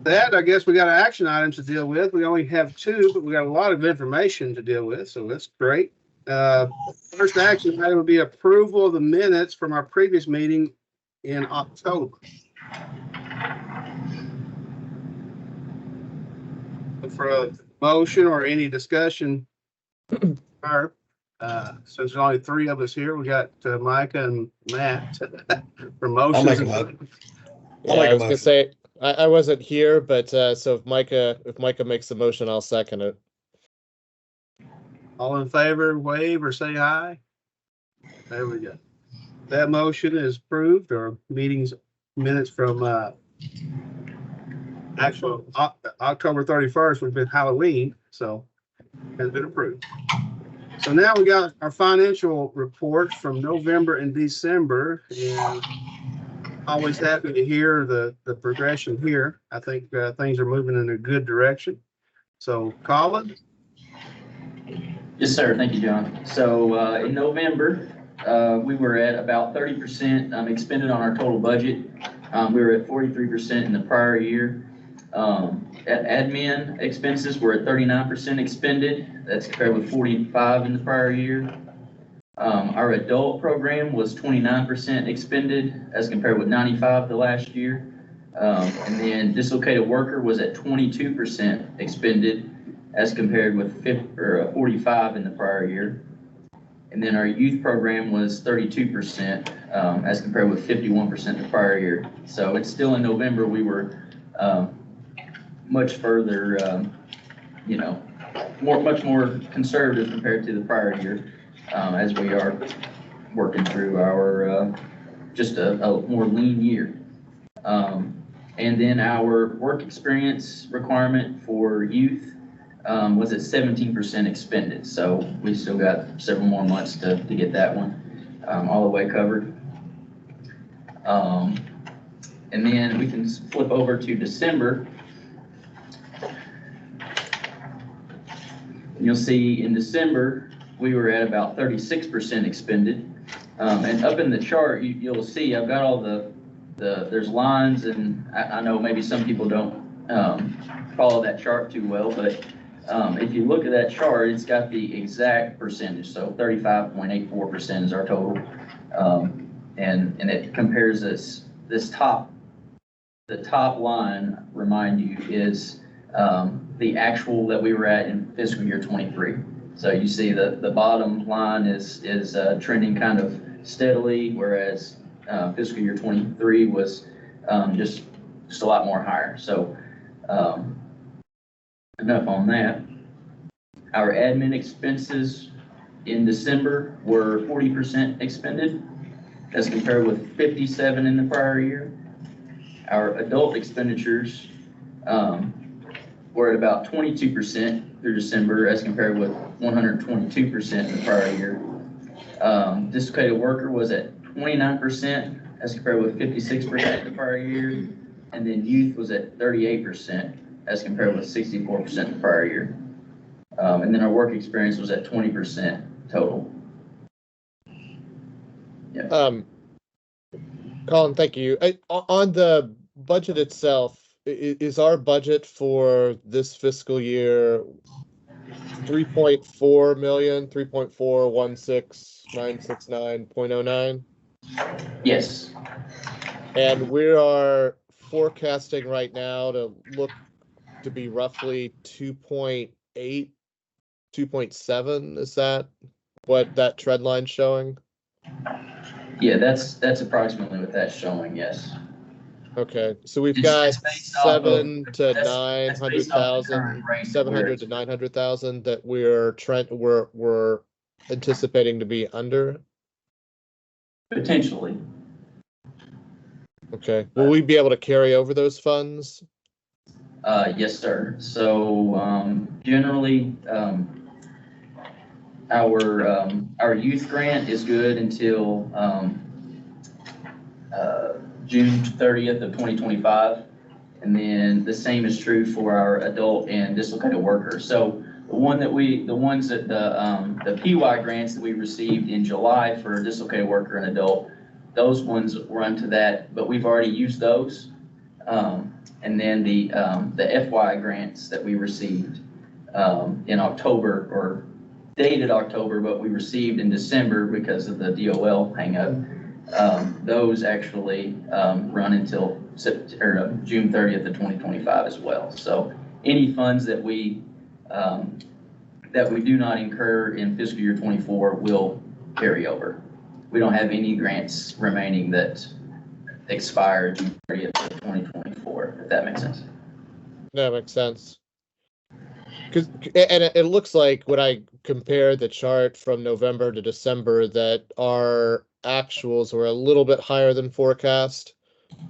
that, I guess we got action items to deal with. We only have two, but we got a lot of information to deal with, so that's great. First action item would be approval of the minutes from our previous meeting in October. For a motion or any discussion, since there's only three of us here, we got Micah and Matt for motions. I'll make a motion. Yeah, I was gonna say I wasn't here, but so if Micah makes the motion, I'll second it. All in favor, wave or say aye. There we go. That motion is approved, or meetings minutes from actual October 31st would have been Halloween, so has been approved. So now we got our financial reports from November and December, and always happy to hear the progression here. I think things are moving in a good direction. So Colin. Yes, sir. Thank you, John. So in November, we were at about 30% expended on our total budget. We were at 43% in the prior year. Admin expenses were at 39% expended. That's compared with 45 in the prior year. Our adult program was 29% expended as compared with 95 the last year. And then dislocated worker was at 22% expended as compared with 45 in the prior year. And then our youth program was 32% as compared with 51% the prior year. So it's still in November, we were much further, much more conservative compared to the prior year as we are working through our just a more lean year. And then our work experience requirement for youth was at 17% expended. So we still got several more months to get that one all the way covered. And then we can flip over to December. You'll see in December, we were at about 36% expended. And up in the chart, you'll see I've got all there's lines, and I know maybe some people don't follow that chart too well, but if you look at that chart, it's got the exact percentage. So 35.84% is our total. And it compares the top line, remind you, is the actual that we were at in fiscal year 23. So you see the bottom line is trending kind of steadily, whereas fiscal year 23 was just a lot more higher. So enough on that. Our admin expenses in December were 40% expended as compared with 57 in the prior year. Our adult expenditures were at about 22% through December as compared with 122% in the prior year. Dislocated worker was at 29% as compared with 56% the prior year. And then youth was at 38% as compared with 64% the prior year. And then our work experience was at 20% total. Yeah. Colin, thank you. On the budget itself, is our budget for this fiscal year 3.4 million, 3.416969.09? Yes. And we are forecasting right now to be roughly 2.8, 2.7. Is that what that trend line's showing? Yeah, that's approximately what that's showing. Yes. Okay, so we've got 700 to 900,000 that we're anticipating to be under. Potentially. Okay, will we be able to carry over those funds? Yes, sir. So generally, our youth grant is good until June 30th of 2025, and then the same is true for our adult and dislocated workers. So the ones that the PY grants that we received in July for dislocated worker and adult, those ones run to that, but we've already used those. And then the FY grants that we received in October, or dated October, but we received in December because of the DOL hangup. Those actually run until June 30th of 2025 as well. So any funds that we do not incur in fiscal year 24 will carry over. We don't have any grants remaining that expire June 30th of 2024, if that makes sense. That makes sense. And it looks like when I compare the chart from November to December that our actuals were a little bit higher than forecast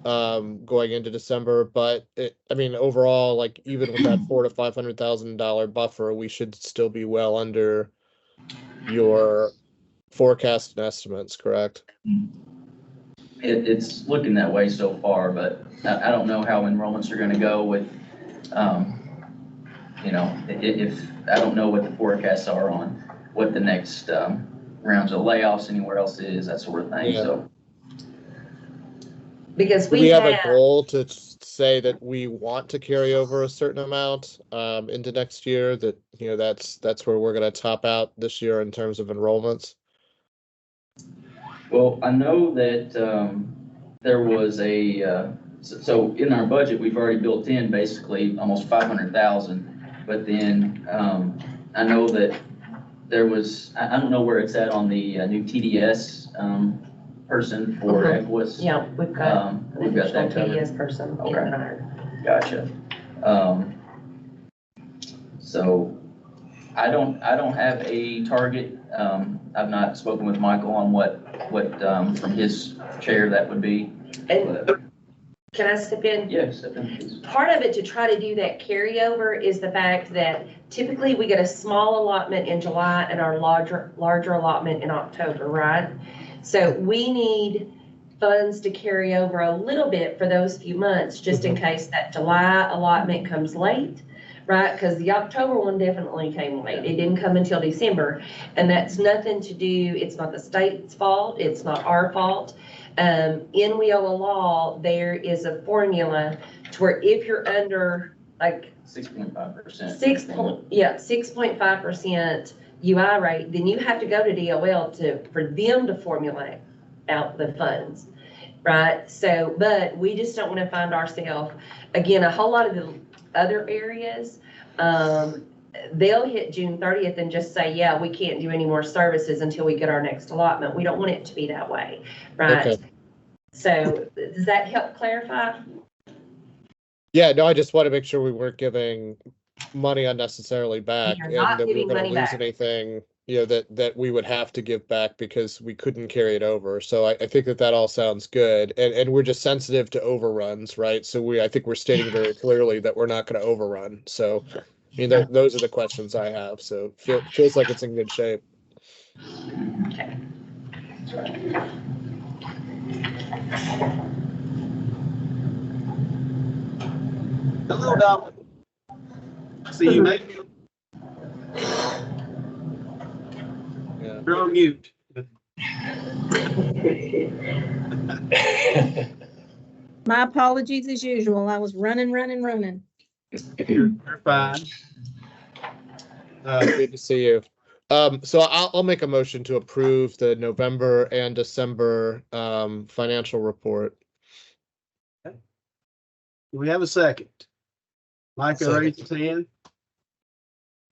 going into December, but I mean, overall, like even with that $400,000 to $500,000 buffer, we should still be well under your forecast and estimates, correct? It's looking that way so far, but I don't know how enrollments are going to go with, if I don't know what the forecasts are on what the next rounds of layoffs anywhere else is, that sort of thing. Yeah. So because we have a goal to say that we want to carry over a certain amount into next year, that that's where we're going to top out this year in terms of enrollments. Well, I know that there was so in our budget, we've already built in basically almost 500,000, but then I know that there was, I don't know where it's at on the new TDS person for Equus. Yeah, we've got that covered. TDS person. Okay. Gotcha. So I don't have a target. I've not spoken with Michael on what from his chair that would be. And can I step in? Yes, step in, please. Part of it to try to do that carryover is the fact that typically we get a small allotment in July and our larger allotment in October, right? So we need funds to carry over a little bit for those few months, just in case that July allotment comes late, right? Because the October one definitely came late. It didn't come until December, and that's nothing to do, it's not the state's fault, it's not our fault. In WIOA law, there is a formula to where if you're under like 6.5%. 6.5% UI rate, then you have to go to DOL for them to formulate out the funds, right? So, but we just don't want to find ourselves, again, a whole lot of the other areas, they'll hit June 30th and just say, yeah, we can't do any more services until we get our next allotment. We don't want it to be that way, right? Okay. So does that help clarify? Yeah, no, I just want to make sure we weren't giving money unnecessarily back and that we were going to lose anything, that we would have to give back because we couldn't carry it over. So I think that all sounds good. And we're just sensitive to overruns, right? So I think we're stating very clearly that we're not going to overrun. So I mean, those are the questions I have. So feels like it's in good shape. Okay. That's right. Hello, Dom. See you, mate. Yeah. You're on mute. My apologies as usual. I was running. You're fine. Good to see you. So I'll make a motion to approve the November and December financial report. Do we have a second? Micah raised his hand.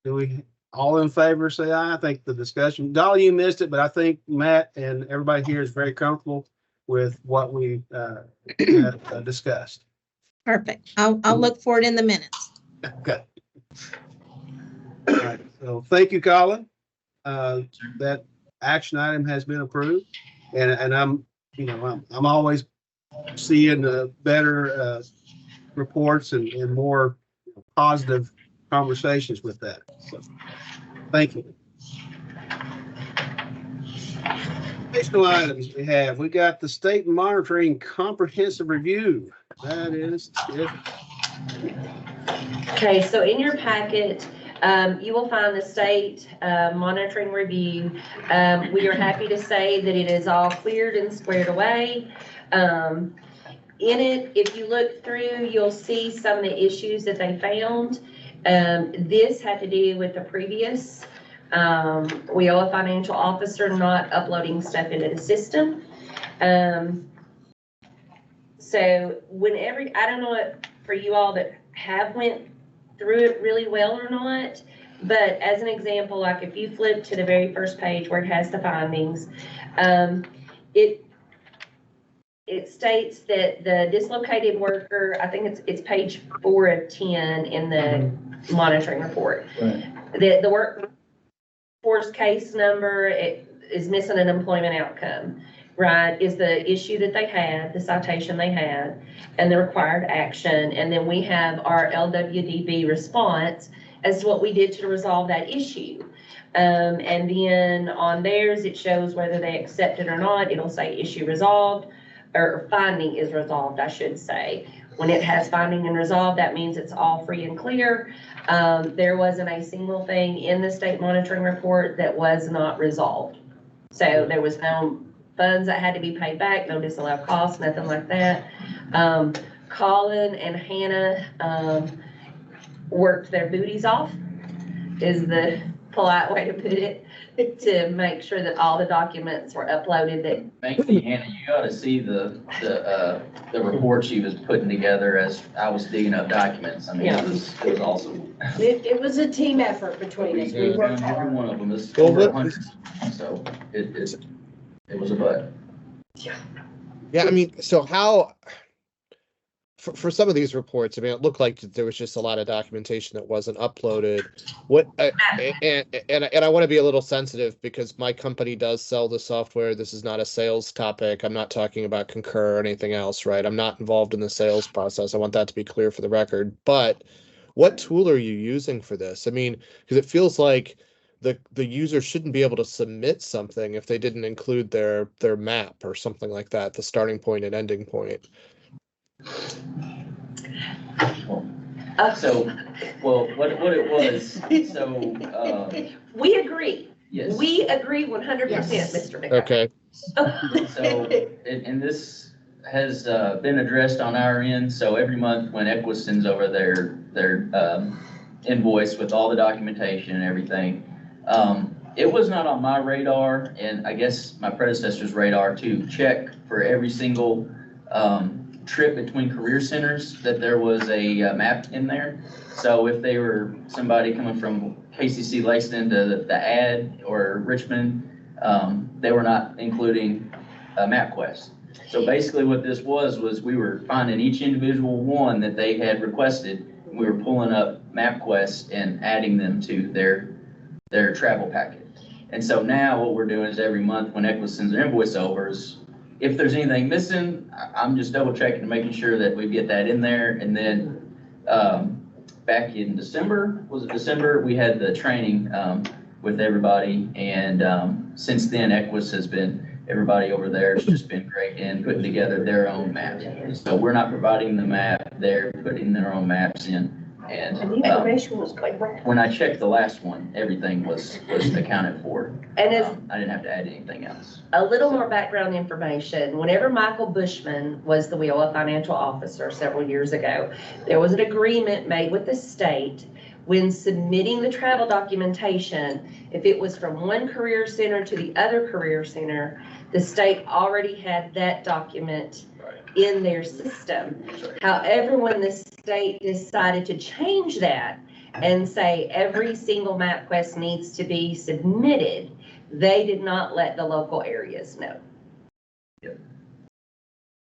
Do we all in favor say aye? I think the discussion, Dolly, you missed it, but I think Matt and everybody here is very comfortable with what we discussed. Perfect. I'll look for it in the minutes. Okay. All right. So thank you, Colin. That action item has been approved, and I'm always seeing better reports and more positive conversations with that. So thank you. Additional items we got the state monitoring comprehensive review. That is it. Okay, so in your packet, you will find the state monitoring review. We are happy to say that it is all cleared and squared away. in it, if you look through, you'll see some of the issues that they found. This had to do with the previous, WIOA financial officer not uploading stuff into the system. So whenever, I don't know if for you all that have went through it really well or not, but as an example, like if you flip to the very first page where it has the findings, it states that the dislocated worker, I think it's page 4 of 10 in the monitoring report. Right. The workforce case number, it is missing an employment outcome, right? Is the issue that they had, the citation they had, and the required action. And then we have our LWDB response as to what we did to resolve that issue. And then on theirs, it shows whether they accept it or not. It'll say issue resolved, or finding is resolved, I should say. When it has finding and resolved, that means it's all free and clear. There wasn't a single thing in the state monitoring report that was not resolved. So there was no funds that had to be paid back, no disallowed costs, nothing like that. Colin and Hannah worked their booties off, is the polite way to put it, to make sure that all the documents were uploaded. That Thank you, Hannah. You ought to see the report she was putting together as I was digging up documents. I mean, Yeah. it was awesome. It was a team effort between us. We worked Every hard. one of them is Well, over what- 100, so it was a butt. Yeah, I mean, so how, for some of these reports, I mean, it looked like there was just a lot of documentation that wasn't uploaded. What, and I want to be a little sensitive because my company does sell the software. This is not a sales topic. I'm not talking about Concur or anything else, right? I'm not involved in the sales process. I want that to be clear for the record. But what tool are you using for this? I mean, because it feels like the user shouldn't be able to submit something if they didn't include their map or something like that, the starting point and ending point. So, well, what it was, so, we agree. yes. We agree 100%, Yes. Mr. McCray. Okay. So, and this has been addressed on our end. So every month when Equus sends over their invoice with all the documentation and everything, it was not on my radar, and I guess my predecessor's radar, to check for every single trip between career centers that there was a map in there. So if they were somebody coming from KCC Lexington to the Ad or Richmond, they were not including MapQuest. So basically what this was we were finding each individual one that they had requested. We were pulling up MapQuest and adding them to their travel packet. And so now what we're doing is every month when Equus sends an invoice over, is if there's anything missing, I'm just double checking and making sure that we get that in there. And then back in December, we had the training with everybody. And since then, Equus has been, everybody over there has just been great in putting together their own maps. So we're not providing the map, they're putting their own maps in. And And the information was quite right. when I checked the last one, everything was accounted for. And as I didn't have to add anything else. a little more background information, whenever Michael Bushman was the WIOA financial officer several years ago, there was an agreement made with the state when submitting the travel documentation. If it was from one career center to the other career center, the state already had that document in their system. However, when the state decided to change that and say every single MapQuest needs to be submitted, they did not let the local areas know. Yep.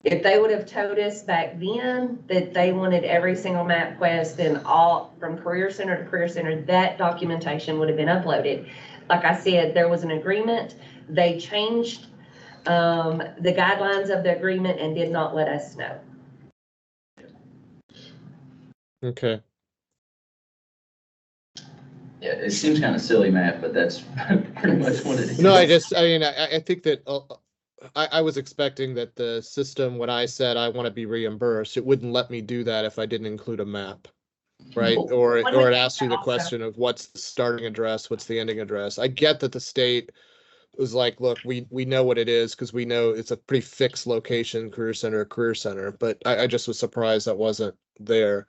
If they would have told us back then that they wanted every single MapQuest and all from career center to career center, that documentation would have been uploaded. Like I said, there was an agreement. They changed the guidelines of the agreement and did not let us know. Okay. Yeah, it seems kind of silly, Matt, but that's pretty much what it is. No, I think that I was expecting that the system, when I said I want to be reimbursed, it wouldn't let me do that if I didn't include a map, right? Or it asks you the question of what's the starting address, what's the ending address. I get that the state was like, look, we know what it is because we know it's a pretty fixed location, career center. But I just was surprised that wasn't there.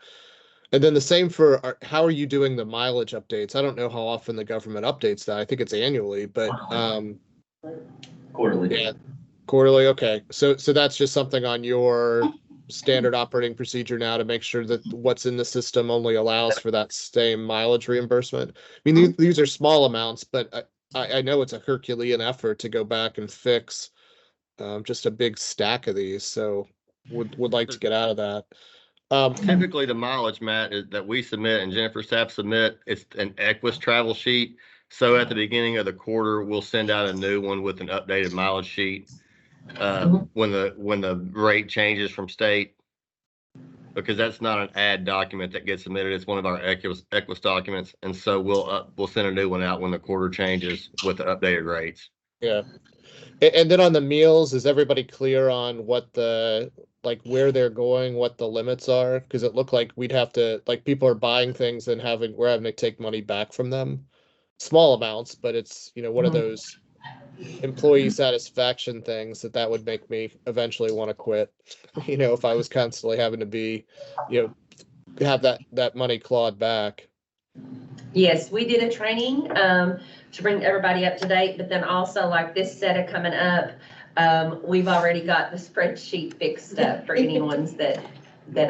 And then the same for how are you doing the mileage updates? I don't know how often the government updates that. I think it's annually, but Quarterly. yeah, quarterly. Okay, so that's just something on your standard operating procedure now to make sure that what's in the system only allows for that same mileage reimbursement. I mean, these are small amounts, but I know it's a Herculean effort to go back and fix just a big stack of these. So would like to get out of that. Typically, the mileage, Matt, is that we submit and Jennifer's staff submit. It's an Equus travel sheet. So at the beginning of the quarter, we'll send out a new one with an updated mileage sheet when the rate changes from state, because that's not an ad document that gets submitted. It's one of our Equus documents, and so we'll send a new one out when the quarter changes with the updated rates. Yeah. And then on the meals, is everybody clear on what where they're going, what the limits are? Because it looked like we'd have to, like, people are buying things and we're having to take money back from them. Small amounts, but it's, one of those employee satisfaction things that would make me eventually want to quit. If I was constantly having to be, have that money clawed back. Yes, we did a training to bring everybody up to date, but then also like this set coming up, we've already got the spreadsheet fixed up for any ones that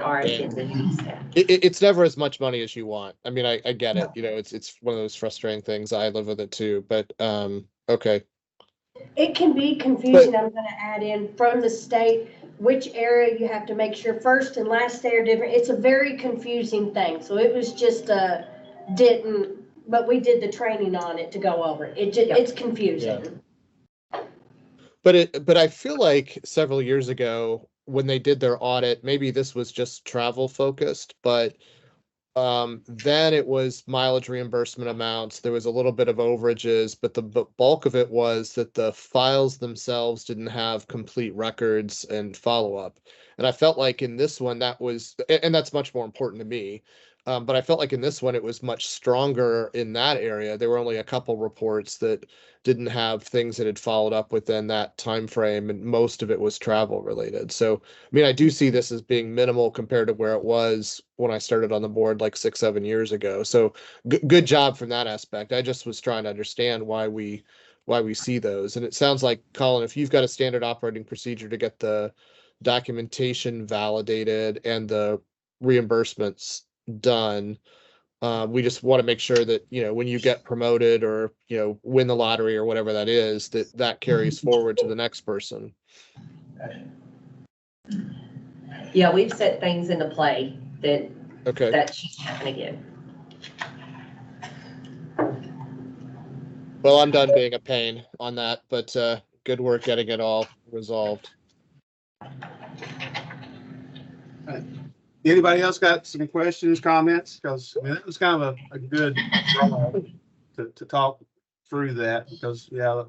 are attending. It's never as much money as you want. I mean, I get it. It's one of those frustrating things. I live with it too, but okay. It can be confusing. I'm going to add in from the state, which area you have to make sure first and last day are different. It's a very confusing thing. So it was just but we did the training on it to go over it. It's confusing. Yeah. But I feel like several years ago when they did their audit, maybe this was just travel focused, but then it was mileage reimbursement amounts. There was a little bit of overages, but the bulk of it was that the files themselves didn't have complete records and follow-up. And I felt like in this one and that's much more important to me. But I felt like in this one, it was much stronger in that area. There were only a couple reports that didn't have things that had followed up within that time frame, and most of it was travel related. So, I mean, I do see this as being minimal compared to where it was when I started on the board like 6-7 years ago. So good job from that aspect. I just was trying to understand why we see those. And it sounds like, Colin, if you've got a standard operating procedure to get the documentation validated and the reimbursements done, we just want to make sure that when you get promoted or win the lottery or whatever that is, that carries forward to the next person. Yeah, we've set things into play that should happen again. Well, I'm done being a pain on that, but good work getting it all resolved. Anybody else got some questions, comments? Because it was kind of a good draw to talk through that, because I'm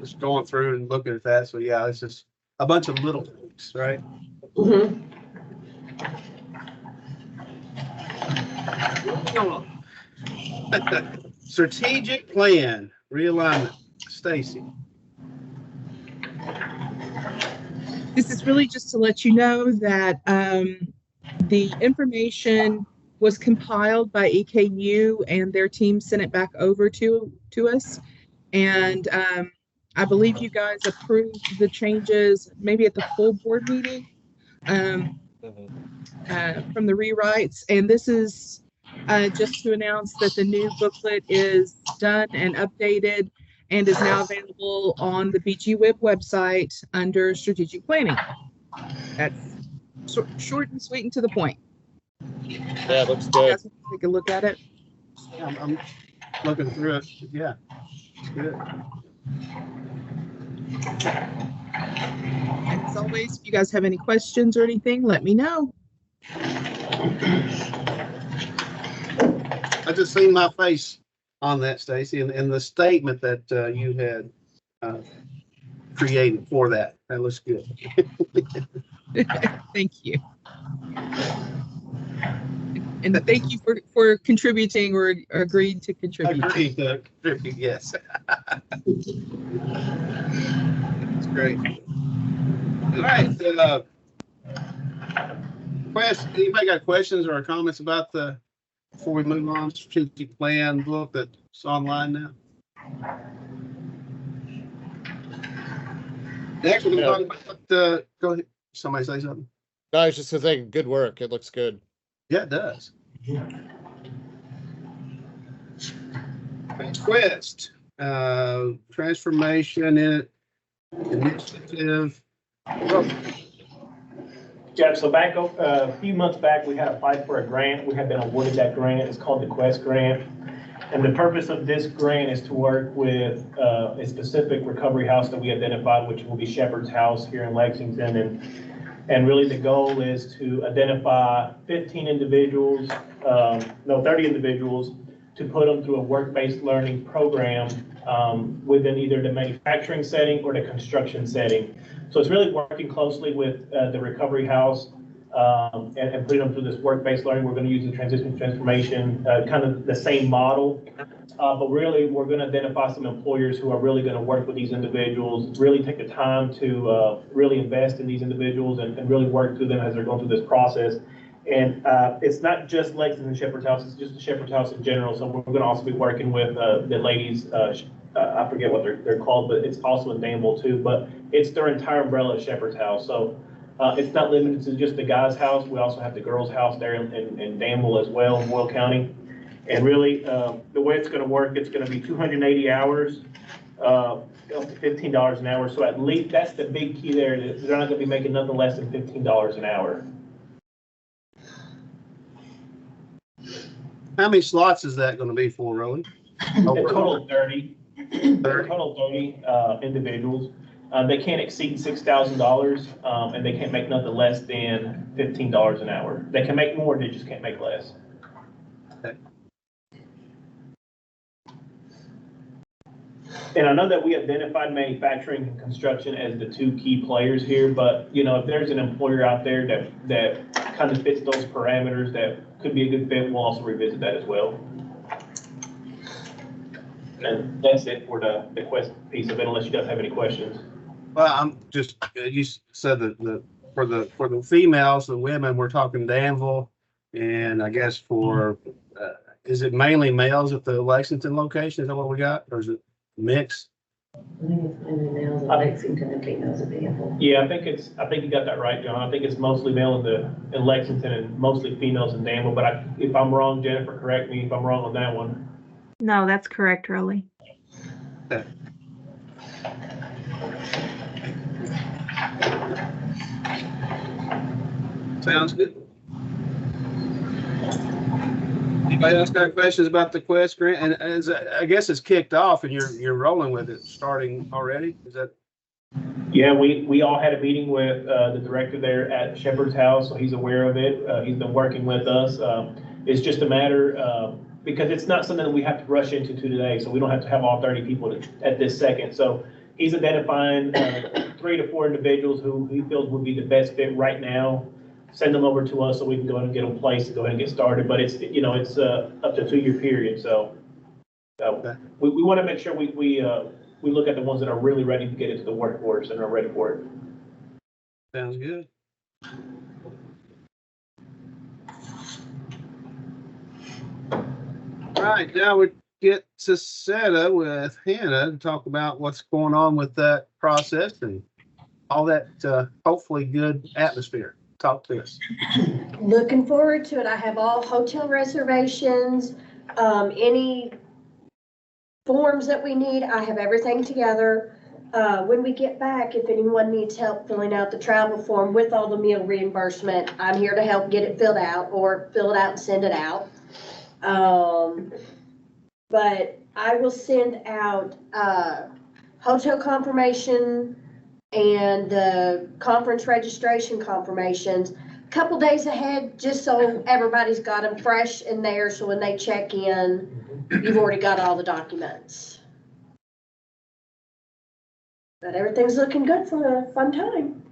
just going through and looking at that. So it's just a bunch of little things, right? Mm-hmm. Strategic plan realignment. Stacy. This is really just to let you know that the information was compiled by EKU and their team sent it back over to us. And I believe you guys approved the changes maybe at the full board meeting from the rewrites. And this is just to announce that the new booklet is done and updated and is now available on the Bgwib website under strategic planning. That's short and sweet and to the point. Yeah, it looks good. Take a look at it. I'm looking through it. Yeah, it's good. And as always, if you guys have any questions or anything, let me know. I just seen my face on that, Stacy, and the statement that you had created for that. That looks good. Thank you. And thank you for contributing or agreed to contribute. Agreed to contribute, yes. That's great. All right, anybody got questions or comments about before we move on, strategic plan book that's online now? Next, we're going to talk about go ahead. Somebody say something. No, I was just gonna say, good work. It looks good. Yeah, it does. Quest, transformation initiative. Jeff, so back a few months back, we had applied for a grant. We have been awarded that grant. It's called the Quest Grant. And the purpose of this grant is to work with a specific recovery house that we identified, which will be Shepherd's House here in Lexington. And really the goal is to identify 30 individuals to put them through a work-based learning program within either the manufacturing setting or the construction setting. So it's really working closely with the recovery house and putting them through this work-based learning. We're going to use the transition transformation, kind of the same model, but really we're going to identify some employers who are really going to work with these individuals, really take the time to really invest in these individuals and really work through them as they're going through this process. And it's not just Lexington Shepherd's House, it's just the Shepherd's House in general. So we're going to also be working with the ladies, I forget what they're called, but it's also in Danville too, but it's their entire umbrella of Shepherd's House. So it's not limited to just the guys' house. We also have the girls' house there in Danville as well, in Boyle County. And really, the way it's going to work, it's going to be 280 hours, up to $15 an hour. So at least that's the big key there. They're not going to be making nothing less than $15 an hour. How many slots is that going to be for, Rowan? A total of 30. A total of 30 individuals. They can't exceed $6,000, and they can't make nothing less than $15 an hour. They can make more, they just can't make less. Okay. And I know that we identified manufacturing and construction as the two key players here, but you know, if there's an employer out there that kind of fits those parameters that could be a good fit, we'll also revisit that as well. And that's it for the Quest piece of it, unless you guys have any questions. Well, I'm just, you said that for the females, the women, we're talking Danville, and I guess for, is it mainly males at the Lexington location? Is that what we got, or is it mixed? I think it's mainly males in Lexington and females at Danville. Yeah, I think you got that right, John. I think it's mostly male in Lexington and mostly females in Danville, but if I'm wrong, Jennifer, correct me if I'm wrong on that one. No, that's correct, Rolly. Okay. Sounds good. Anybody else got questions about the Quest grant? And as I guess it's kicked off and you're rolling with it starting already. Is that? Yeah, we all had a meeting with the director there at Shepherd's House, so he's aware of it. He's been working with us. It's just a matter because it's not something that we have to rush into today, so we don't have to have all 30 people at this second. So he's identifying 3 to 4 individuals who he feels would be the best fit right now. Send them over to us so we can go ahead and get them placed and go ahead and get started. But it's up to a 2-year period. So we want to make sure we look at the ones that are really ready to get into the workforce and are ready for it. Sounds good. All right, now we get to Seta with Hannah to talk about what's going on with that process and all that hopefully good atmosphere. Talk to us. Looking forward to it. I have all hotel reservations, any forms that we need. I have everything together. When we get back, if anyone needs help filling out the travel form with all the meal reimbursement, I'm here to help get it filled out or fill it out and send it out. But I will send out hotel confirmation and the conference registration confirmations a couple days ahead, just so everybody's got them fresh in there. So when they check in, you've already got all the documents. But everything's looking good for a fun time.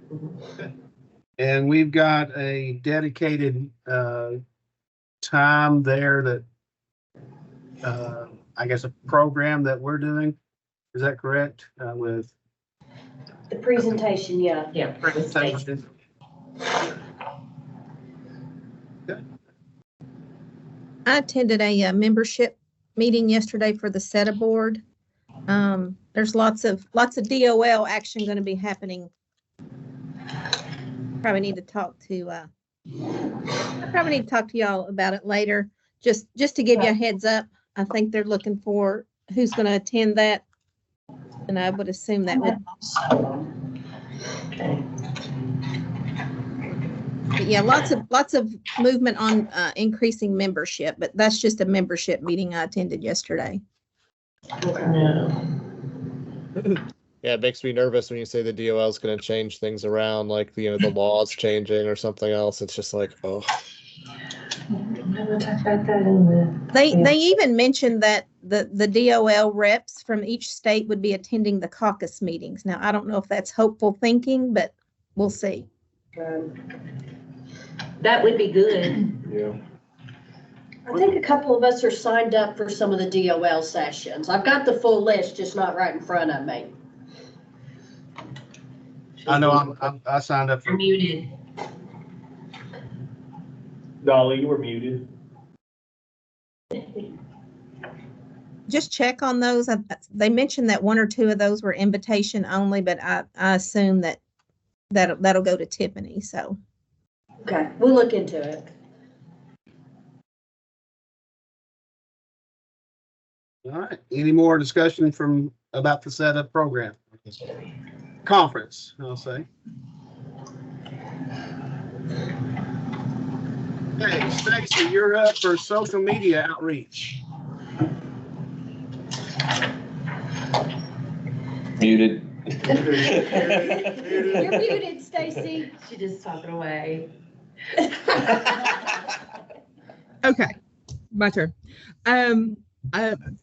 And we've got a dedicated time there that, I guess a program that we're doing. Is that correct? With The presentation, yeah. Yeah, for the state. I attended a membership meeting yesterday for the SETA board. There's lots of DOL action going to be happening. Probably need to talk to y'all about it later. Just to give you a heads up. I think they're looking for who's going to attend that, and I would assume that would. Okay. But yeah, lots of movement on increasing membership, but that's just a membership meeting I attended yesterday. Yeah. Yeah, it makes me nervous when you say the DOL is going to change things around, like the laws changing or something else. It's just like, oh. We'll talk about that in the. They even mentioned that the DOL reps from each state would be attending the caucus meetings. Now, I don't know if that's hopeful thinking, but we'll see. That would be good. Yeah. I think a couple of us are signed up for some of the DOL sessions. I've got the full list, just not right in front of me. I know I signed up for. You're muted. Dolly, you were muted. Just check on those. They mentioned that one or two of those were invitation only, but I assume that'll go to Tiffany. So. Okay, we'll look into it. All right. Any more discussion about the setup program? Conference, I'll say. Okay, Stacy, you're up for social media outreach. Muted. You're muted, Stacy. She just talking away. Okay, my turn.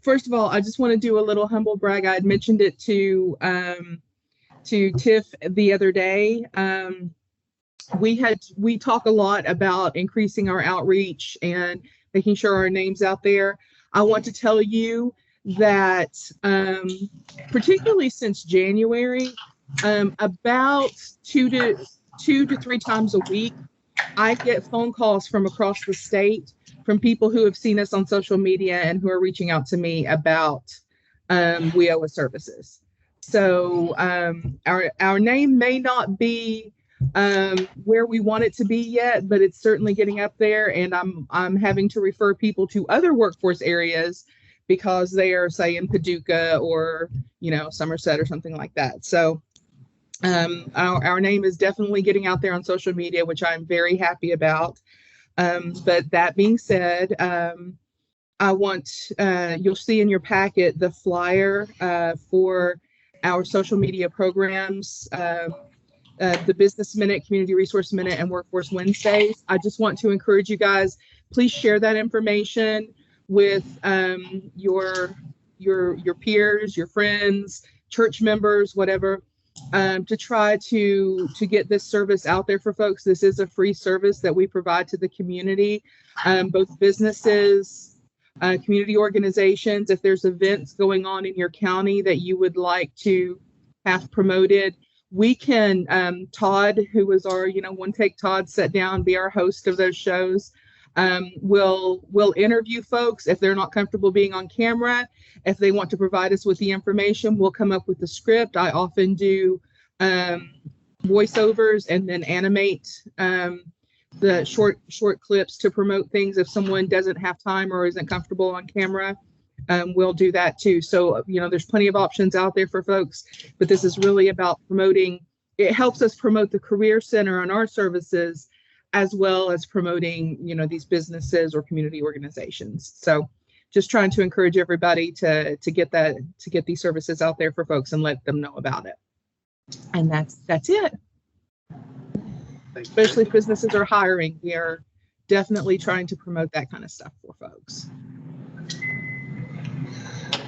First of all, I just want to do a little humble brag. I had mentioned it to Tiff the other day. We talk a lot about increasing our outreach and making sure our name's out there. I want to tell you that particularly since January, about two to three times a week, I get phone calls from across the state from people who have seen us on social media and who are reaching out to me about WIOA services. So our name may not be where we want it to be yet, but it's certainly getting up there, and I'm having to refer people to other workforce areas because they are, say, in Paducah or Somerset or something like that. So our name is definitely getting out there on social media, which I'm very happy about. But that being said, I want you'll see in your packet the flyer for our social media programs, the Business Minute, Community Resource Minute, and Workforce Wednesdays. I just want to encourage you guys, please share that information with your peers, your friends, church members, whatever, to try to get this service out there for folks. This is a free service that we provide to the community, both businesses, community organizations. If there's events going on in your county that you would like to have promoted, we can, Todd, who was our, One Take Todd, sit down, be our host of those shows. We'll interview folks if they're not comfortable being on camera. If they want to provide us with the information, we'll come up with the script. I often do voiceovers and then animate the short clips to promote things. If someone doesn't have time or isn't comfortable on camera, we'll do that too. So, there's plenty of options out there for folks, but this is really about promoting. It helps us promote the Career Center and our services, as well as promoting, these businesses or community organizations. So just trying to encourage everybody to get these services out there for folks and let them know about it. And that's it. Especially if businesses are hiring, we are definitely trying to promote that kind of stuff for folks.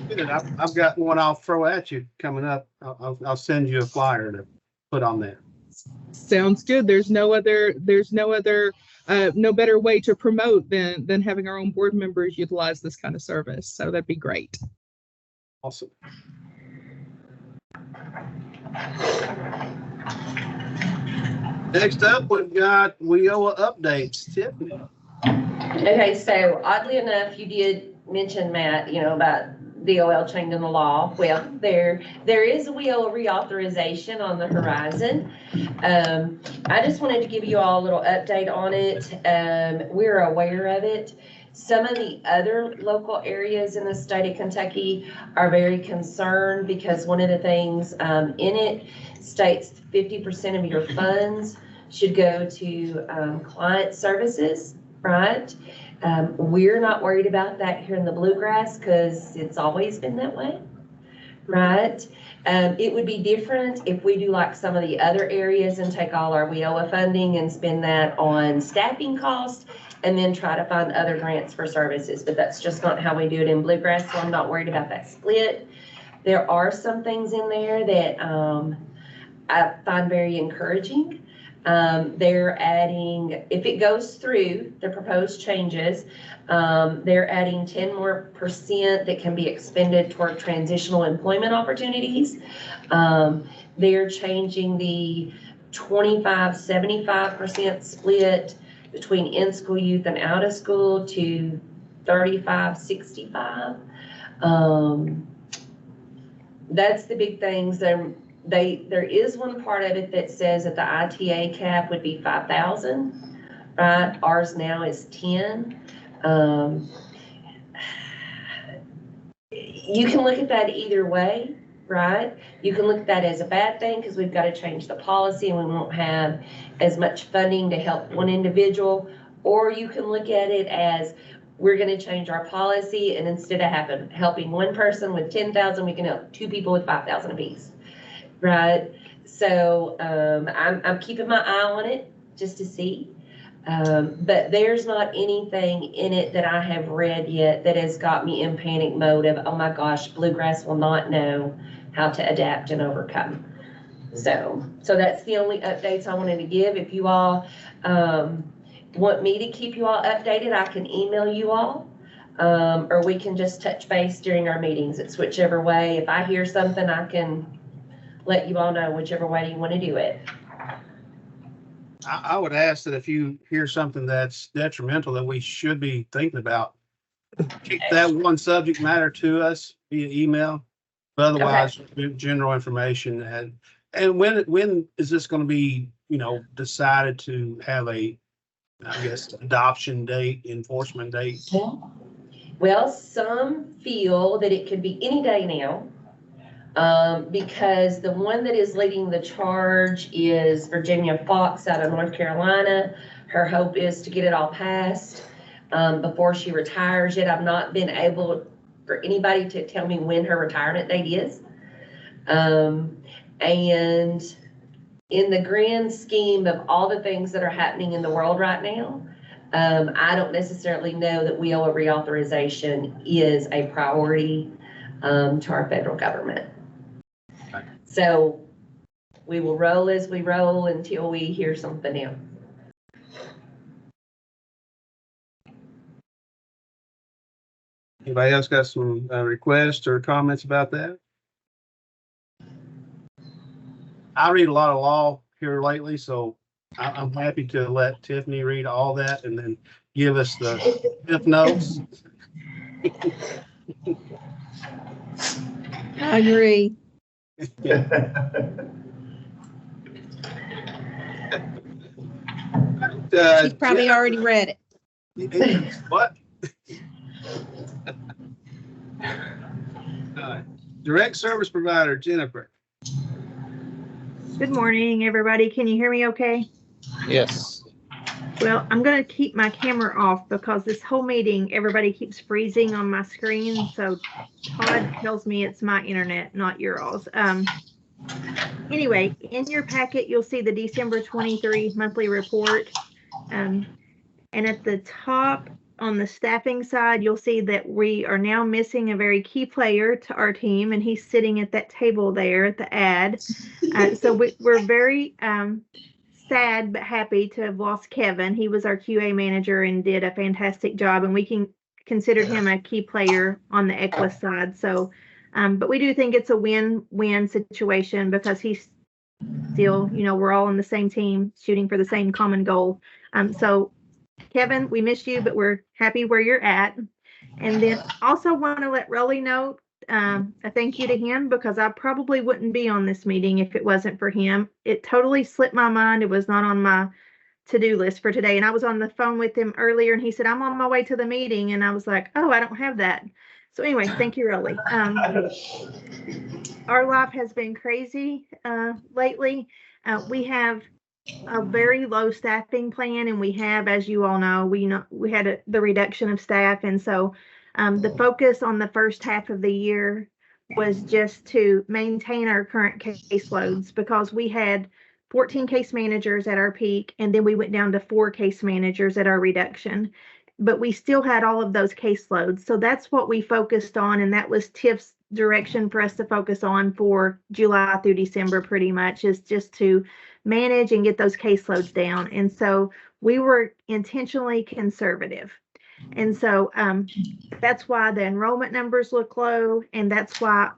I've got one I'll throw at you coming up. I'll send you a flyer to put on there. Sounds good. There's no other no better way to promote than having our own board members utilize this kind of service. So that'd be great. Awesome. Next up, we've got WIOA updates. Tiffany. Okay, so oddly enough, you did mention, Matt, about DOL changing the law. Well, there is a WIOA reauthorization on the horizon. I just wanted to give you all a little update on it. We're aware of it. Some of the other local areas in the state of Kentucky are very concerned because one of the things in it states 50% of your funds should go to client services, right? We're not worried about that here in the Bluegrass because it's always been that way, right? It would be different if we do like some of the other areas and take all our WIOA funding and spend that on staffing costs and then try to find other grants for services, but that's just not how we do it in Bluegrass, so I'm not worried about that split. There are some things in there that I find very encouraging. They're adding, if it goes through the proposed changes, they're adding 10% more that can be expended toward transitional employment opportunities. They're changing the 25-75% split between in-school youth and out of school to 35-65. That's the big things. There is one part of it that says that the ITA cap would be 5,000, right? Ours now is 10. You can look at that either way, right? You can look at that as a bad thing because we've got to change the policy and we won't have as much funding to help one individual, or you can look at it as we're going to change our policy and instead of helping one person with 10,000, we can help two people with 5,000 apiece. Right, so I'm keeping my eye on it just to see, but there's not anything in it that I have read yet that has got me in panic mode of, oh my gosh, Bluegrass will not know how to adapt and overcome. So that's the only updates I wanted to give. If you all want me to keep you all updated, I can email you all, or we can just touch base during our meetings. It's whichever way. If I hear something, I can let you all know whichever way you want to do it. I would ask that if you hear something that's detrimental that we should be thinking about, keep that one subject matter to us via email. But otherwise, general information. And when is this going to be, decided to have a, I guess, adoption date, enforcement date? Well, some feel that it could be any day now. Because the one that is leading the charge is Virginia Fox out of North Carolina. Her hope is to get it all passed before she retires. Yet I've not been able for anybody to tell me when her retirement date is. And in the grand scheme of all the things that are happening in the world right now, I don't necessarily know that WIOA reauthorization is a priority to our federal government. So we will roll as we roll until we hear something else. Anybody else got some requests or comments about that? I read a lot of law here lately, so I'm happy to let Tiffany read all that and then give us the Cliff Notes. I agree. Yeah. She's probably already read it. What? Direct service provider, Jennifer. Good morning, everybody. Can you hear me okay? Yes. Well, I'm going to keep my camera off because this whole meeting, everybody keeps freezing on my screen. So Todd tells me it's my internet, not yours. Anyway, in your packet, you'll see the December 23 monthly report. And at the top on the staffing side, you'll see that we are now missing a very key player to our team, and he's sitting at that table there at the ad. So we're very sad but happy to have lost Kevin. He was our QA manager and did a fantastic job, and we considered him a key player on the Equus side. So, but we do think it's a win-win situation because he's still, we're all on the same team shooting for the same common goal. So Kevin, we miss you, but we're happy where you're at. And then also want to let Rolly know a thank you to him because I probably wouldn't be on this meeting if it wasn't for him. It totally slipped my mind. It was not on my to-do list for today. And I was on the phone with him earlier and he said, I'm on my way to the meeting. And I was like, oh, I don't have that. So anyway, thank you, Rolly. Our life has been crazy lately. We have a very low staffing plan, and we have, as you all know, we had the reduction of staff, and so the focus on the first half of the year was just to maintain our current caseloads because we had 14 case managers at our peak, and then we went down to 4 case managers at our reduction, but we still had all of those caseloads. So that's what we focused on, and that was TIF's direction for us to focus on for July through December, pretty much, is just to manage and get those caseloads down. And so we were intentionally conservative. And so that's why the enrollment numbers look low. And that's why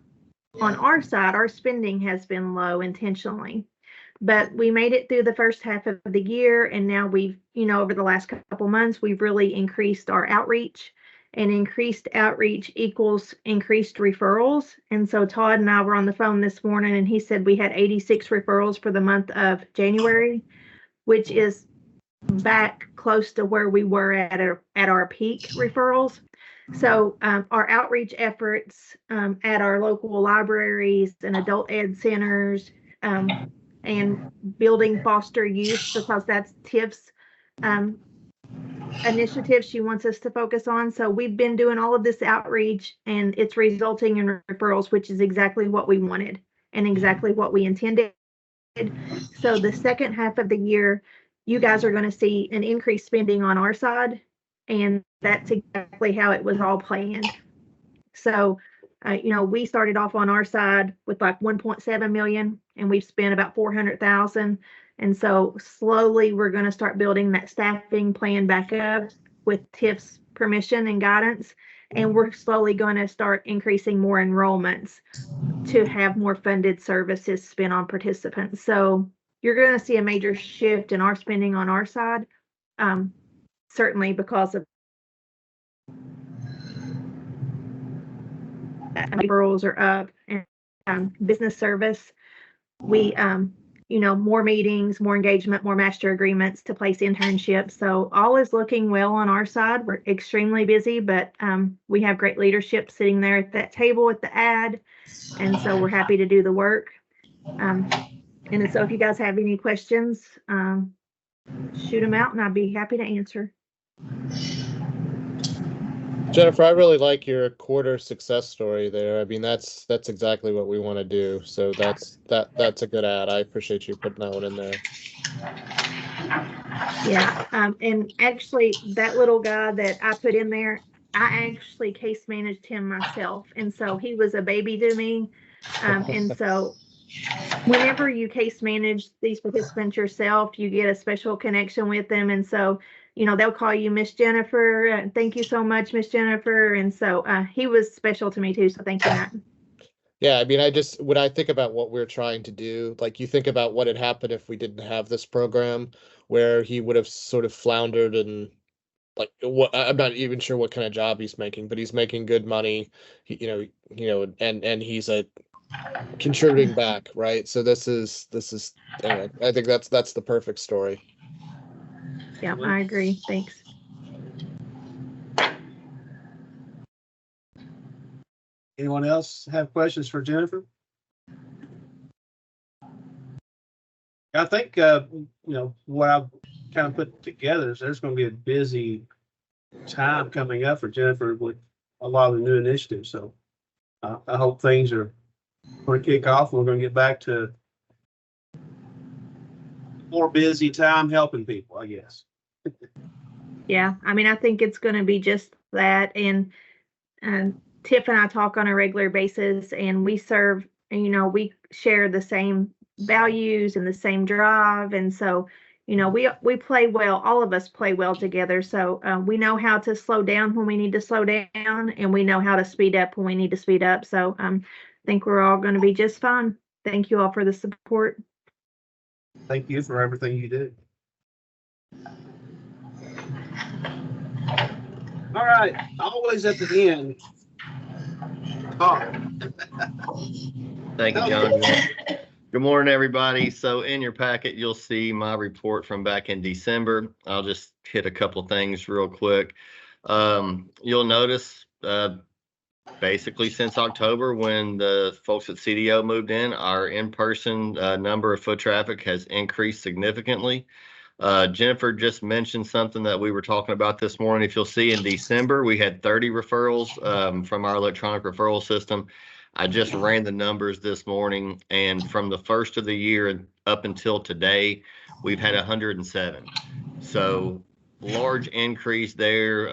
on our side, our spending has been low intentionally. But we made it through the first half of the year. And now we've, over the last couple months, we've really increased our outreach. And increased outreach equals increased referrals. And so Todd and I were on the phone this morning and he said we had 86 referrals for the month of January, which is back close to where we were at our peak referrals. So our outreach efforts at our local libraries and adult ed centers and building foster youth, because that's TIF's initiative she wants us to focus on. So we've been doing all of this outreach and it's resulting in referrals, which is exactly what we wanted and exactly what we intended. So the second half of the year, you guys are going to see an increased spending on our side, and that's exactly how it was all planned. So we started off on our side with like 1.7 million and we've spent about 400,000. And so slowly we're going to start building that staffing plan back up with TIF's permission and guidance. And we're slowly going to start increasing more enrollments to have more funded services spent on participants. So you're going to see a major shift in our spending on our side, certainly because of referrals are up and business service. We more meetings, more engagement, more master agreements to place internships. So all is looking well on our side. We're extremely busy, but we have great leadership sitting there at that table with the ad. And so we're happy to do the work. And so if you guys have any questions, shoot them out and I'd be happy to answer. Jennifer, I really like your quarter success story there. I mean, that's exactly what we want to do. So that's a good ad. I appreciate you putting that one in there. Yeah, and actually that little guy that I put in there, I actually case managed him myself. And so he was a baby to me. And so whenever you case manage these participants yourself, you get a special connection with them. And so they'll call you Miss Jennifer. Thank you so much, Miss Jennifer. And so he was special to me too. So thank you, Matt. Yeah, I mean, when I think about what we're trying to do, like you think about what had happened if we didn't have this program, where he would have sort of floundered and like I'm not even sure what kind of job he's making, but he's making good money, and he's a contributing back, right? So this is anyway, I think that's the perfect story. Yeah, I agree. Thanks. Anyone else have questions for Jennifer? I think, what I've kind of put together is there's going to be a busy time coming up for Jennifer with a lot of the new initiatives. So I hope things are going to kick off and we're going to get back to more busy time helping people, I guess. Yeah, I mean, I think it's going to be just that. And Tiff and I talk on a regular basis, and we serve, we share the same values and the same drive. And so, you know, we play well, all of us play well together. So we know how to slow down when we need to slow down, and we know how to speed up when we need to speed up. So I think we're all going to be just fine. Thank you all for the support. Thank you for everything you do. All right, always at the end. Thank you, John. Good morning, everybody. So in your packet, you'll see my report from back in December. I'll just hit a couple things real quick. You'll notice basically since October, when the folks at CDO moved our in-person number of foot traffic has increased significantly. Jennifer just mentioned something that we were talking about this morning. If you'll see in December, we had 30 referrals from our electronic referral system. I just ran the numbers this morning, and from the first of the year up until today, we've had 107. So large increase there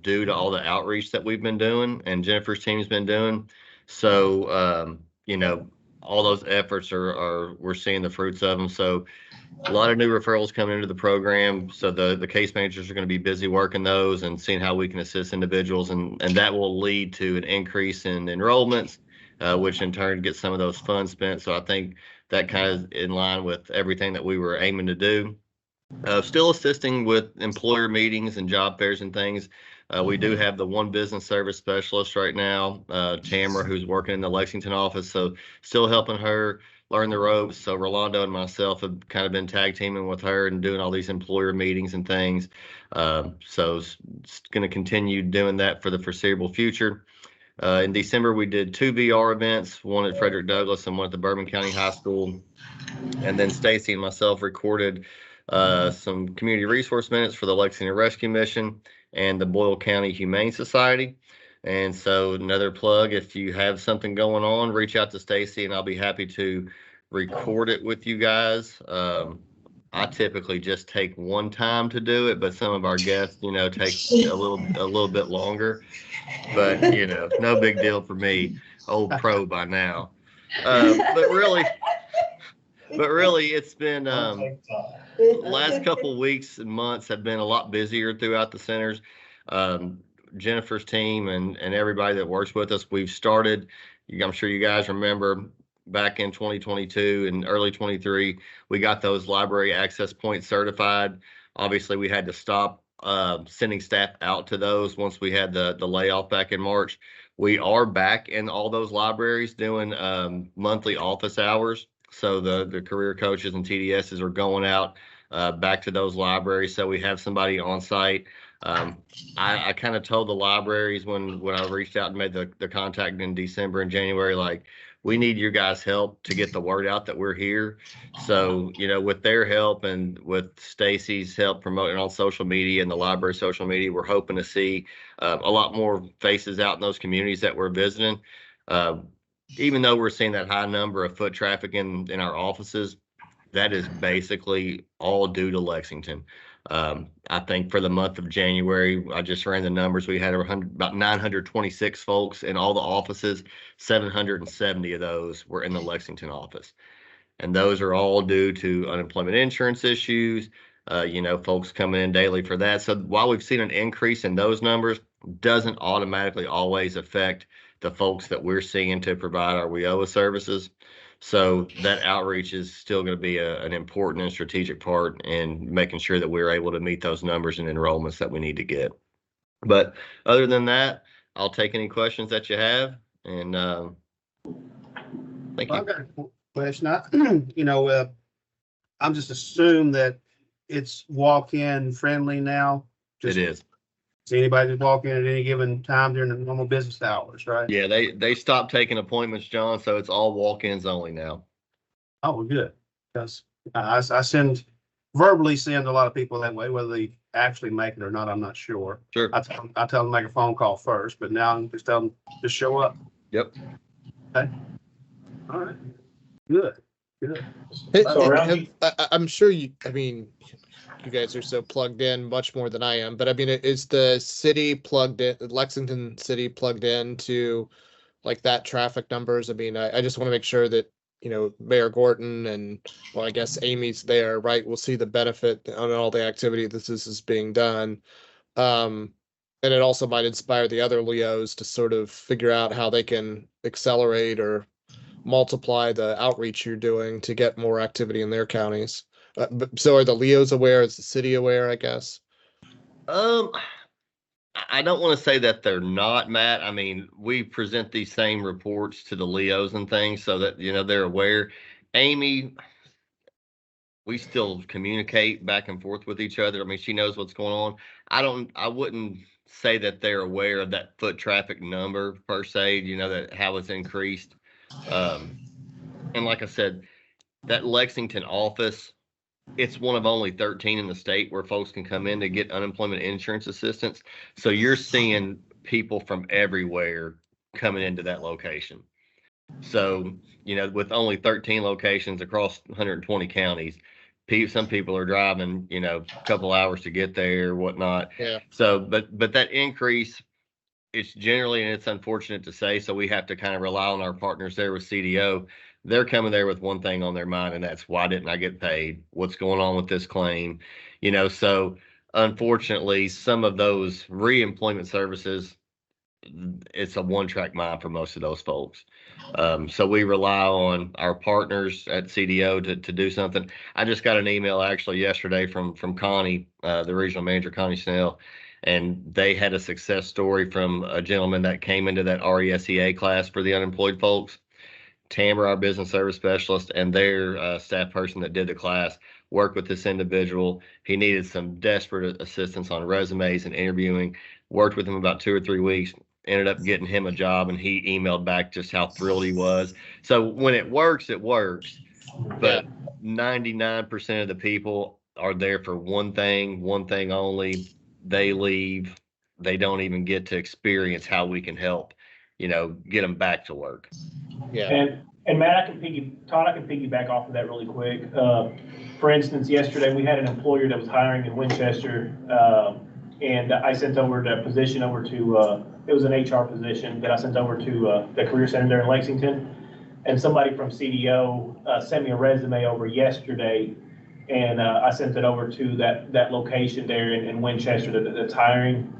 due to all the outreach that we've been doing and Jennifer's team's been doing. So, you know, all those efforts we're seeing the fruits of them. So a lot of new referrals coming into the program. So the case managers are going to be busy working those and seeing how we can assist individuals. And that will lead to an increase in enrollments, which in turn gets some of those funds spent. So I think that kind of in line with everything that we were aiming to do. Still assisting with employer meetings and job fairs and things. We do have the one business service specialist right now, Tamara, who's working in the Lexington office. So still helping her learn the ropes. So Rolando and myself have kind of been tag teaming with her and doing all these employer meetings and things. So it's going to continue doing that for the foreseeable future. In December, we did 2 VR events, one at Frederick Douglass and one at the Bourbon County High School. And then Stacy and myself recorded some community resource minutes for the Lexington Rescue Mission and the Boyle County Humane Society. And so another plug, if you have something going on, reach out to Stacy and I'll be happy to record it with you guys. I typically just take one time to do it, but some of our guests, you know, take a little bit longer. But, you know, no big deal for me, old pro by now. But really, it's been last couple weeks and months have been a lot busier throughout the centers. Jennifer's team and everybody that works with us, we've started, I'm sure you guys remember back in 2022 and early 23, we got those library access points certified. Obviously, we had to stop sending staff out to those once we had the layoff back in March. We are back in all those libraries doing monthly office hours. So the career coaches and TDSs are going out back to those libraries. So we have somebody on site. I kind of told the libraries when I reached out and made the contact in December and January, like, we need your guys' help to get the word out that we're here. So, you know, with their help and with Stacy's help promoting on social media and the library social media, we're hoping to see a lot more faces out in those communities that we're visiting. Even though we're seeing that high number of foot traffic in our offices, that is basically all due to Lexington. I think for the month of January, I just ran the numbers. We had about 926 folks in all the offices. 770 of those were in the Lexington office. And those are all due to unemployment insurance issues, you know, folks coming in daily for that. So while we've seen an increase in those numbers, doesn't automatically always affect the folks that we're seeing to provide our WIOA services. So that outreach is still going to be an important and strategic part in making sure that we're able to meet those numbers and enrollments that we need to get. But other than that, I'll take any questions that you have. And thank you. I've got a question. You know, I'm just assume that it's walk-in friendly now. It is. See anybody just walk in at any given time during the normal business hours, right? Yeah, they stopped taking appointments, John, so it's all walk-ins only now. Oh, well, good. Because I verbally send a lot of people that way, whether they actually make it or not, I'm not sure. Sure. I tell them to make a phone call first, but now I'm just telling them to show up. Yep. Okay. All right. Good. I'm sure you guys are so plugged in much more than I am, but I mean, is the city plugged in, Lexington City plugged in to like that traffic numbers? I mean, I just want to make sure that Mayor Gorton and, well, I guess Amy's there, right? We'll see the benefit on all the activity that this is being done. And it also might inspire the other Leos to sort of figure out how they can accelerate or multiply the outreach you're doing to get more activity in their counties. So are the Leos aware? Is the city aware, I guess? I don't want to say that they're not, Matt. I mean, we present these same reports to the Leos and things so that, they're aware. Amy, we still communicate back and forth with each other. I mean, she knows what's going on. I wouldn't say that they're aware of that foot traffic number per se, that how it's increased. And like I said, that Lexington office, it's one of only 13 in the state where folks can come in to get unemployment insurance assistance. So you're seeing people from everywhere coming into that location. So, with only 13 locations across 120 counties, some people are driving, a couple hours to get there or whatnot. Yeah. So, but that increase, it's generally, and it's unfortunate to say, so we have to kind of rely on our partners there with CDO. They're coming there with one thing on their mind, and that's, why didn't I get paid? What's going on with this claim? So unfortunately, some of those reemployment services, it's a one-track mind for most of those folks. So we rely on our partners at CDO to do something. I just got an email actually yesterday from Connie, the regional manager, Connie Snell, and they had a success story from a gentleman that came into that RESEA class for the unemployed folks. Tamara, our business service specialist, and their staff person that did the class worked with this individual. He needed some desperate assistance on resumes and interviewing. Worked with him about 2 or 3 weeks. Ended up getting him a job, and he emailed back just how thrilled he was. So when it works, it works. But 99% of the people are there for one thing only. They leave. They don't even get to experience how we can help, get them back to work. Yeah. And Matt, Todd, I can piggyback off of that really quick. For instance, yesterday we had an employer that was hiring in Winchester, and I sent over the position over to, it was an HR position that I sent over to the Career Center there in Lexington. And somebody from CDO sent me a resume over yesterday, and I sent it over to that location there in Winchester that's hiring.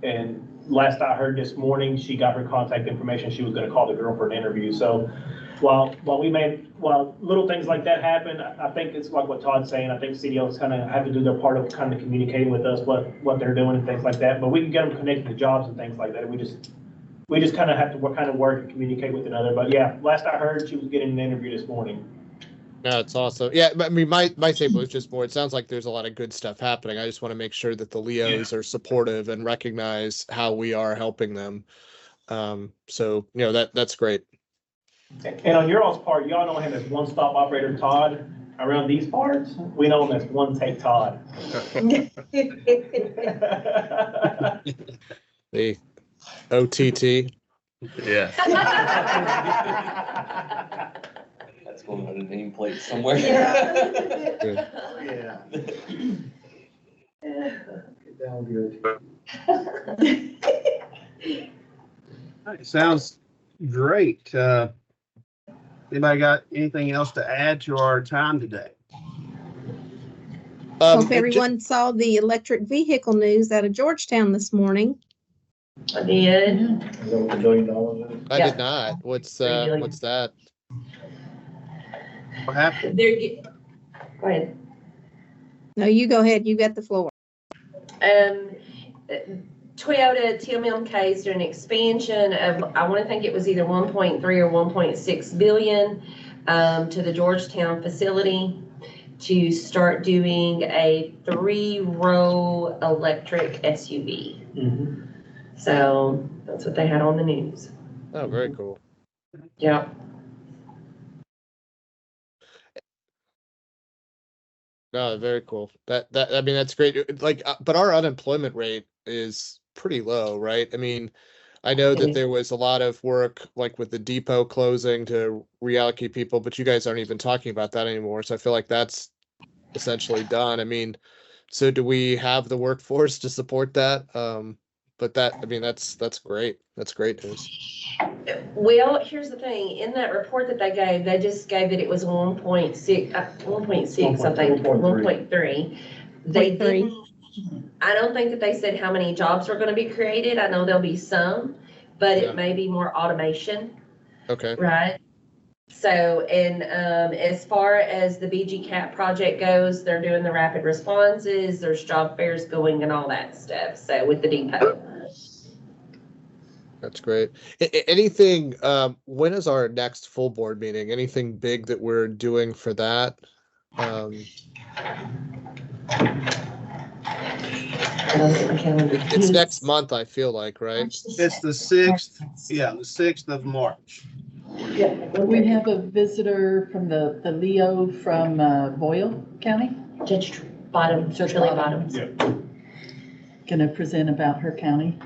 And last I heard this morning, she got her contact information. She was going to call the girl for an interview. So while little things like that happen, I think it's like what Todd's saying. I think CDOs kind of have to do their part of kind of communicating with us what they're doing and things like that. But we can get them connected to jobs and things like that. We just kind of have to work and communicate with another. But yeah, last I heard, she was getting an interview this morning. No, it's awesome. Yeah, I mean, my statement was just more, it sounds like there's a lot of good stuff happening. I just want to make sure that the Leos are supportive and recognize how we are helping them. So, that's great. And on your all's part, y'all know him as one-stop operator Todd. Around these parts, we know him as one take Todd. The OTT. Yeah. That's going on a nameplate somewhere. Yeah. It sounds great. Anybody got anything else to add to our time today? Hope everyone saw the electric vehicle news out of Georgetown this morning. I did. Is that what the $1 billion is? I did not. What's that? What happened? Go ahead. No, you go ahead. You got the floor. Toyota TMMK is doing an expansion of, I want to think it was either 1.3 or 1.6 billion to the Georgetown facility to start doing a 3-row electric SUV. Mm-hmm. So that's what they had on the news. Oh, very cool. Yeah. No, very cool. I mean, that's great. But our unemployment rate is pretty low, right? I mean, I know that there was a lot of work like with the depot closing to reallocate people, but you guys aren't even talking about that anymore. So I feel like that's essentially done. I mean, so do we have the workforce to support that? But that's great. That's great news. Well, here's the thing, in that report that they gave, they just gave it was 1.6, 1.6, I think, 1.3. They 0.3. didn't, I don't think that they said how many jobs are gonna be created. I know there'll be some, but Yeah. it may be more automation, Okay. right? So, and, as far as the BG project goes, they're doing the rapid responses, there's job fairs going and all that stuff, so with the depot. That's great. Anything, when is our next full board meeting? Anything big that we're doing for that? It's next month, I feel like, right? It's the 6th, yeah, the 6th of March. Yeah, we have a visitor from the Leo from Boyle County. Judge Bottom, Judge Shirley Bottom. Bottoms. Gonna present about her county.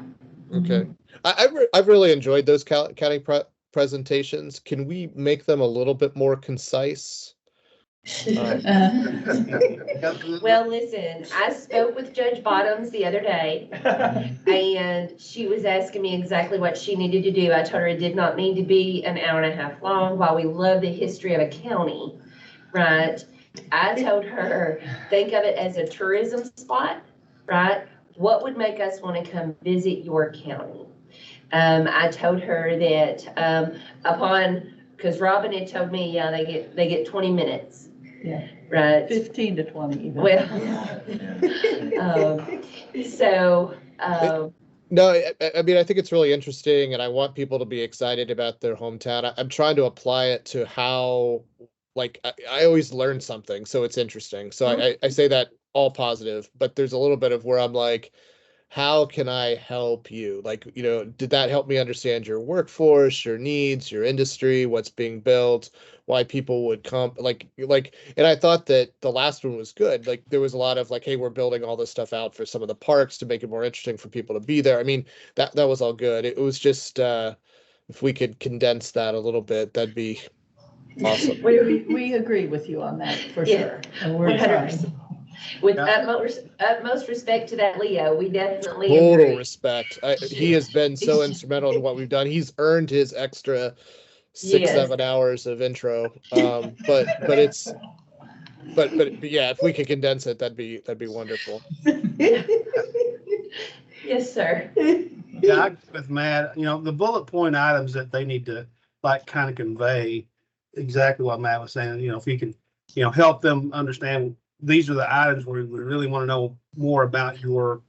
Okay. I've really enjoyed those county presentations. Can we make them a little bit more concise? Well, listen, I spoke with Judge Bottoms the other day, and she was asking me exactly what she needed to do. I told her it did not need to be an hour and a half long. While we love the history of a county, right? I told her, think of it as a tourism spot, right? What would make us want to come visit your county? I told her that because Robin had told me, yeah, they get 20 minutes. Yeah. Right. 15 to 20 even. Well, no, I mean, I think it's really interesting, and I want people to be excited about their hometown. I'm trying to apply it to how, like, I always learn something, so it's interesting. So I say that all positive, but there's a little bit of where I'm like, how can I help you? Like, did that help me understand your workforce, your needs, your industry, what's being built, why people would come, and I thought that the last one was good. Like, there was a lot of like, hey, we're building all this stuff out for some of the parks to make it more interesting for people to be there. I mean, that was all good. It was just, if we could condense that a little bit, that'd be awesome. We agree with you on that for sure. And we're 100%. trying. With utmost respect to that Leo, we definitely Total agree. respect. He has been so instrumental in what we've done. He's earned his extra 6-7 hours of intro. But yeah, if we could condense it, that'd be wonderful. Yes, sir. Yeah, I agree with Matt. The bullet point items that they need to kind of convey exactly what Matt was saying. If you can, help them understand these are the items where we really want to know more about your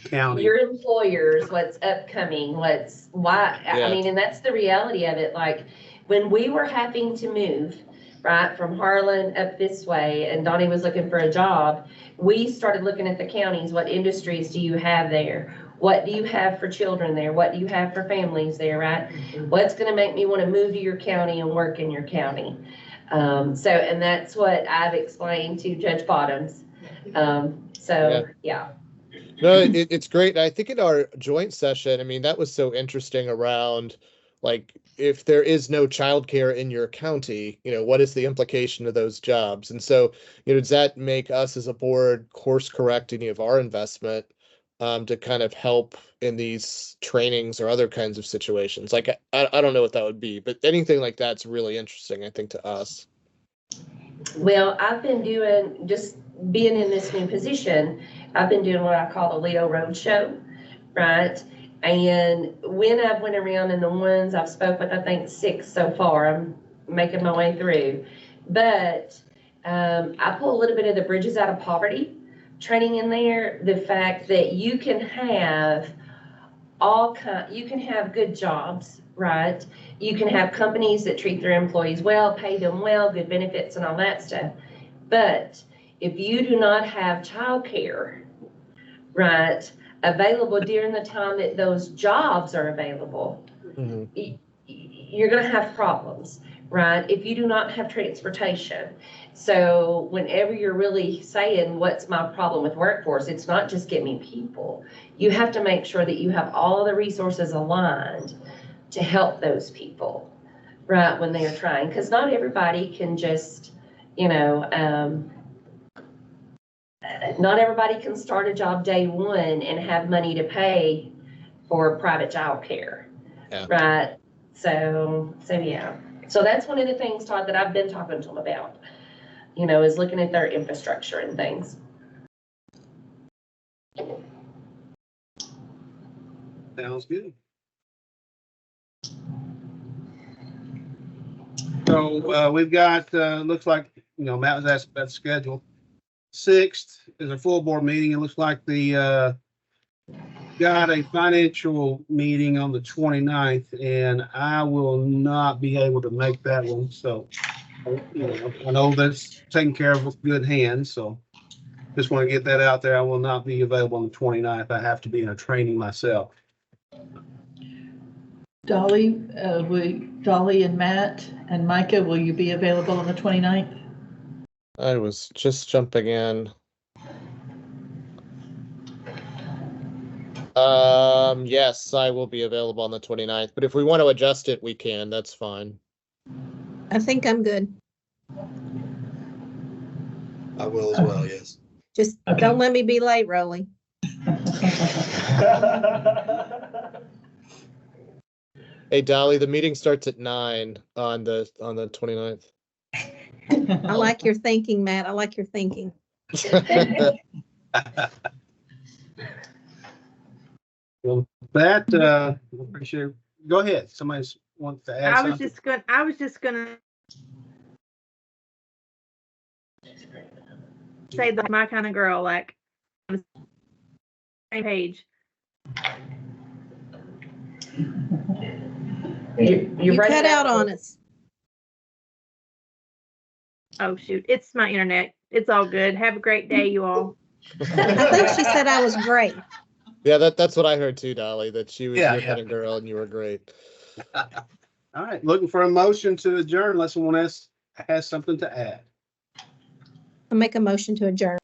county. Your employers, what's upcoming, why. Yeah. I mean, and that's the reality of it. Like when we were having to move, right, from Harlan up this way, and Donnie was looking for a job, we started looking at the counties. What industries do you have there? What do you have for children there? What do you have for families there, right? What's going to make me want to move to your county and work in your county? And that's what I've explained to Judge Bottoms. Yeah. No, it's great. And I think in our joint session, I mean, that was so interesting around, like, if there is no childcare in your county, what is the implication of those jobs? And so, does that make us as a board course correct any of our investment to kind of help in these trainings or other kinds of situations? Like, I don't know what that would be, but anything like that's really interesting, I think, to us. Well, I've been doing, just being in this new position, I've been doing what I call the Leo Roadshow, right? And when I went around and the ones I've spoke with, I think 6 so far, I'm making my way through. But I pull a little bit of the Bridges Out of Poverty training in there, the fact that you can have you can have good jobs, right? You can have companies that treat their employees well, pay them well, good benefits and all that stuff. But if you do not have childcare, right, available during the time that those jobs are available, you're going to have problems, right? If you do not have transportation. So whenever you're really saying, what's my problem with workforce? It's not just get me people. You have to make sure that you have all the resources aligned to help those people, right, when they are trying. Because not everybody can just, not everybody can start a job day one and have money to pay for private child care, right? So yeah. So that's one of the things, Todd, that I've been talking to them about, is looking at their infrastructure and things. Sounds good. So we've got, looks like, Matt was asked about the schedule. 6th is a full board meeting. It looks like the got a financial meeting on the 29th, and I will not be able to make that one. So, I know that's taken care of with good hands. So just want to get that out there. I will not be available on the 29th. I have to be in a training myself. Dolly and Matt and Micah, will you be available on the 29th? I was just jumping in. Yes, I will be available on the 29th, but if we want to adjust it, we can. That's fine. I think I'm good. I will as well, yes. Just Okay. don't let me be late, Rolly. Hey, Dolly, the meeting starts at 9 on the 29th. I like your thinking, Matt. I like your thinking. Well, that, I'm pretty sure. Go ahead. Somebody wants to add I was something. just gonna say that my kind of girl, like on the same page. You cut out on us. Oh shoot, it's my internet. It's all good. Have a great day, you all. I think she said I was great. Yeah, that's what I heard too, Dolly, that she was Yeah, your yeah. kind of girl and you were great. All right. Looking for a motion to adjourn unless someone else has something to add. I'll make a motion to adjourn.